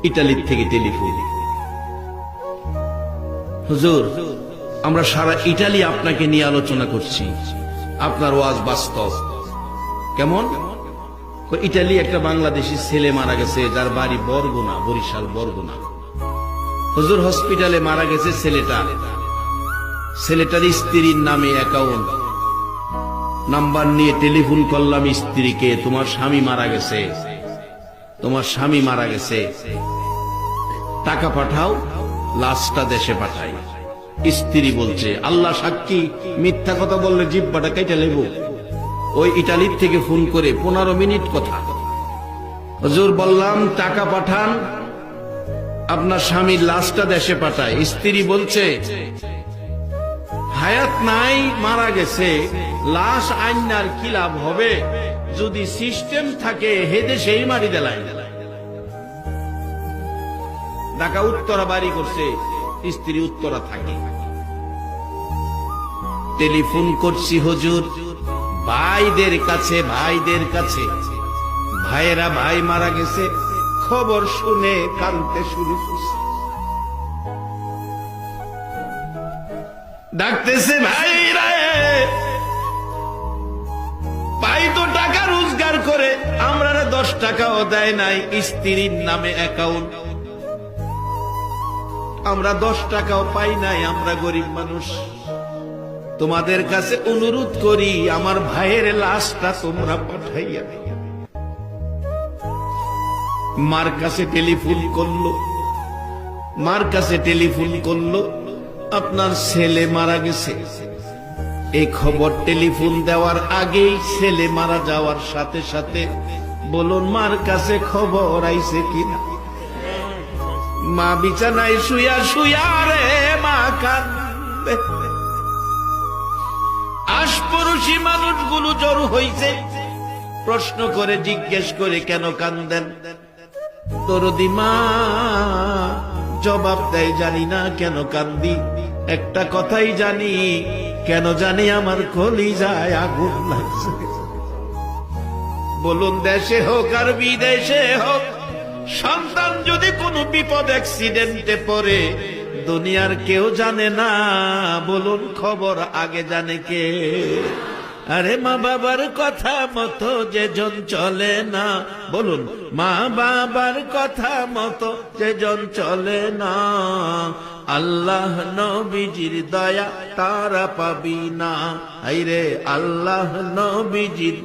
ইটালির থেকে টেলিফোন। হুজুর, আমরা সারা ইটালি আপনাকে নিয়ে আলোচনা করছি, আপনার ওয়াজ বাস্তব। কেমন? ইটালি একটা বাংলাদেশি ছেলে মারা গেছে, যার বাড়ি বরগুনা, বরিশাল বরগুনা। হুজুর, হসপিটালে মারা গেছে ছেলেটার স্ত্রীর নামে অ্যাকাউন্ট নাম্বার নিয়ে টেলিফোন করলাম স্ত্রীকে, তোমার স্বামী মারা গেছে, টাকা পাঠাও, লাশটা দেশে পাঠাই। স্ত্রী বলছে, আল্লাহ সাক্ষী, মিথ্যা কথা বললে জিহ্বাটা কেটে নেব। ওই ইটালির থেকে ফোন করে 15 মিনিট কথা। হুজুর বললাম, টাকা পাঠান, আপনার স্বামীর লাশটা দেশে পাঠায়। স্ত্রী বলছে, হায়াত নাই, মারা গেছে, লাশ আইনার কি লাভ হবে? যদি সিস্টেম থাকে হেদে সেই মারি দেলাই। ঢাকা উত্তরা বাড়ি করছে, স্ত্রী উত্তরা থাকে। টেলিফোন করছি হুজুর ভাইদের কাছে, ভাইয়েরা ভাই মারা গেছে, খবর শুনে কাঁদতে শুরু করছে। ডাকতেছে, ভাইরা, ভাই তো টাকা রোজগার করে, আমরা 10 টাকাও দেয় নাই, স্ত্রীর নামে অ্যাকাউন্ট, আমরা 10 টাকাও পাই নাই, আমরা গরিব মানুষ। তোমাদের কাছে অনুরোধ করি, আমার ভাইয়ের লাশটা তোমরা পাঠাইয়া। মার কাছে টেলিফোন করলো, আপনার ছেলে মারা গেছে। এই খবর টেলিফোন দেওয়ার আগেই ছেলে মারা যাওয়ার সাথে সাথে বলুন, মার কাছে খবর আইছে কিনা? মা বিছানায় শুয়া রে মা কান্দে। আশপড়শি মানুষগুলো জড়ো হইছে, প্রশ্ন করে জিজ্ঞেস করে, কেন কান্দেন? দরদি মা জবাব দেয়, জানি না কেন কান্দি, একটা কথাই জানি, কেন জানি আমার কলিজায় আগুন লাগছে। বলুন, দেশে হোক আর বিদেশে হোক, সন্তান যদি কোনো বিপদ অ্যাক্সিডেন্টে পড়ে, দুনিয়ার কেউ জানে না, বলুন খবর আগে জানে কে? আরে মা বাবার কথা মতো যেজন চলে না, বলুন মা বাবার কথা মতো যেজন চলে না, আল্লাহ নবীজির দয়া তারা পাবি না। আইরে আল্লাহ নবীজির।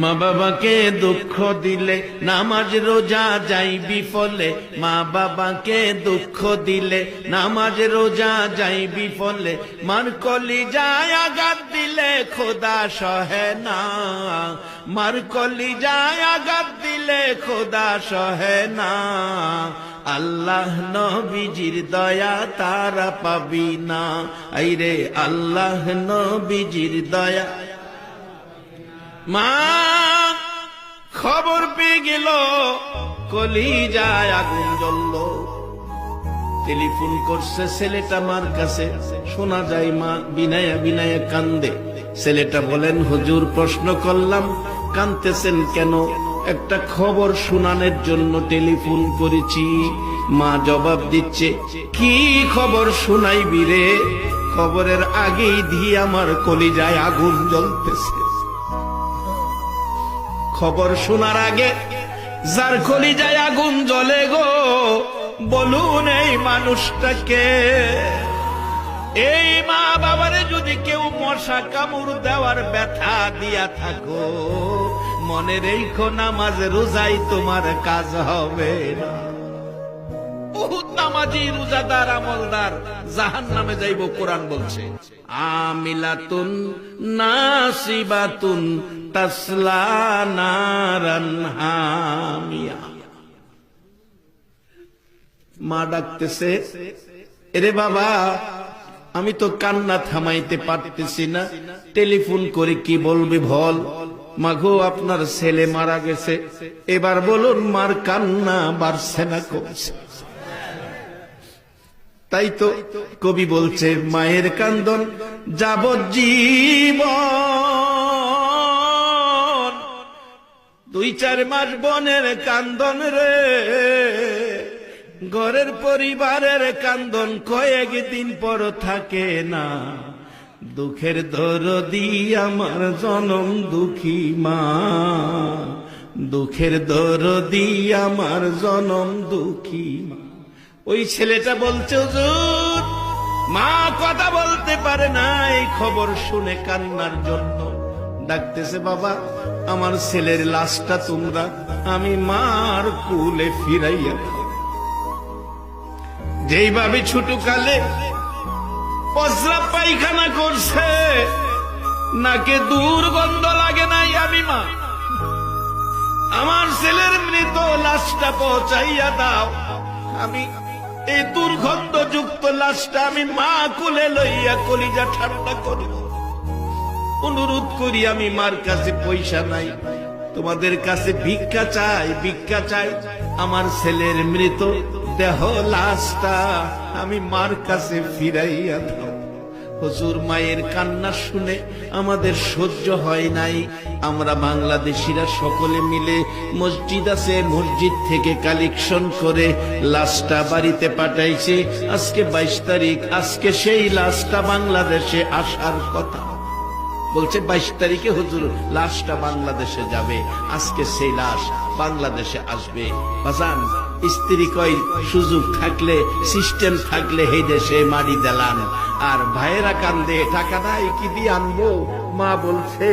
মা বাবাকে দুঃখ দিলে নামাজ রোজা যাই বিফলে, মা বাবাকে দুঃখ দিলে নামাজ রোজা যাই বিফলে, মার কলিজায় আঘাত দিলে খোদা সহে না, মার কলিজায় আঘাত দিলে খোদা সহে না, আল্লাহ নবীজির দয়া তারা পাবি না। আইরে আল্লাহ নবীজির দয়া। মা খবর পেয়ে গেল, কলিজায় আগুন জ্বলল। টেলিফোন করছে ছেলেটা মার কাছে, শোনা যায় মা বিনায়া কান্দে। ছেলেটা বলেন, হুজুর প্রশ্ন করলাম, কাঁদতেছেন কেন? একটা খবর শোনানোর জন্য টেলিফোন করেছি। মা জবাব দিচ্ছে, কি খবর শোনাইবি রে? খবরের আগেই দিয়ে আমার কলিজায় আগুন জ্বলতেছে। খবর শোনার আগে যার কলিজায় আগুন জ্বলে গো, বলুন এই মানুষটাকে? এই মা বাবারে যদি কেউ মশা কামড় দেওয়ার ব্যথা দিয়া থাকো, মনে রেখো নামাজ রোজাই তোমার কাজ হবে না। বহুত নামাজি রোজাদার আমলদার জাহান্নামে যাইব, কোরআন বলছে। আমিলাতুন নাসিবাতুন তাসলা নারান হামিয়া। মা ডাকতেছে, এরে বাবা, আমি তো কান্না থামাইতে পারতেছি না, টেলিফোন করে কি বলবি বল। মাগো, আপনার ছেলে মারা গেছে, এবার বলুন মার কান্না বাড়ছে না কমছে? তাই তো কবি বলছে, মায়ের কান্দন যাবজ্জীবন, 2-4 মাস বনের কান্দন রে, ঘরের পরিবারের কান্দন কয়েকদিন পর থাকে না। দুঃখের দরদি আমার জনম দুঃখী মা, দুঃখের দরদি আমার জনম দুঃখী মা। ওই ছেলেটা বলছে, হুজুর মা কথা বলতে পারে না, এই খবর শুনে কান্নার জন্য ডাকতেছে, বাবা আমার ছেলের লাশটা তোমরা আমি মার কুলে ফিরাইয়া দাও। যেইভাবে ছোটকালে পচরা পায়খানা করছে, নাকে দুর্গন্ধ লাগে নাই, আমি মা আমার ছেলের মৃত লাশটা পৌঁছাইয়া দাও। আমি এই দুর্গন্ধযুক্ত লাশটা আমি মা কোলে লইয়া কলিজা ঠান্ডা করব। অনুরোধ করি, আমি মার কাছে পয়সা নাই, তোমাদের কাছে ভিক্ষা চাই, ভিক্ষা চাই। আমার ছেলের মৃত দেহ লাশটা আমি মার কাছে ফিরাইয়া দাও। হুজুর মায়ের কান্না শুনে আমাদের সহ্য হয় নাই। আমরা বাংলাদেশিরা সকলে মিলে মসজিদ আছে, মসজিদ থেকে কালেকশন করে লাশটা বাড়িতে পাঠাইছে। আজকে 22 তারিখ, আজকে সেই লাশটা বাংলাদেশে আসার কথা। বলছে 22 তারিখে হুজুর লাশটা বাংলাদেশে যাবে, আজকে সেই লাশ বাংলাদেশে আসবে। বাজান স্ত্রী কই, সুযোগ থাকলে সিস্টেম থাকলে এই দেশে মারি দিলাম। আর ভাইয়েরা কান্দে, টাকা নাই কি দিয়ে আনবো। মা বলছে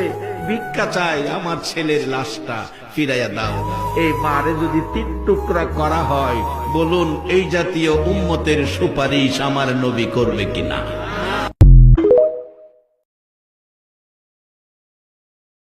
ভিক্ষা চাই, আমার ছেলের লাশটা ফিরাইয়া দাও। এই মারে যদি 3 টুকরা করা হয়, বলুন এই জাতীয় উম্মতের সুপারিশ আমার নবী করবে কিনা?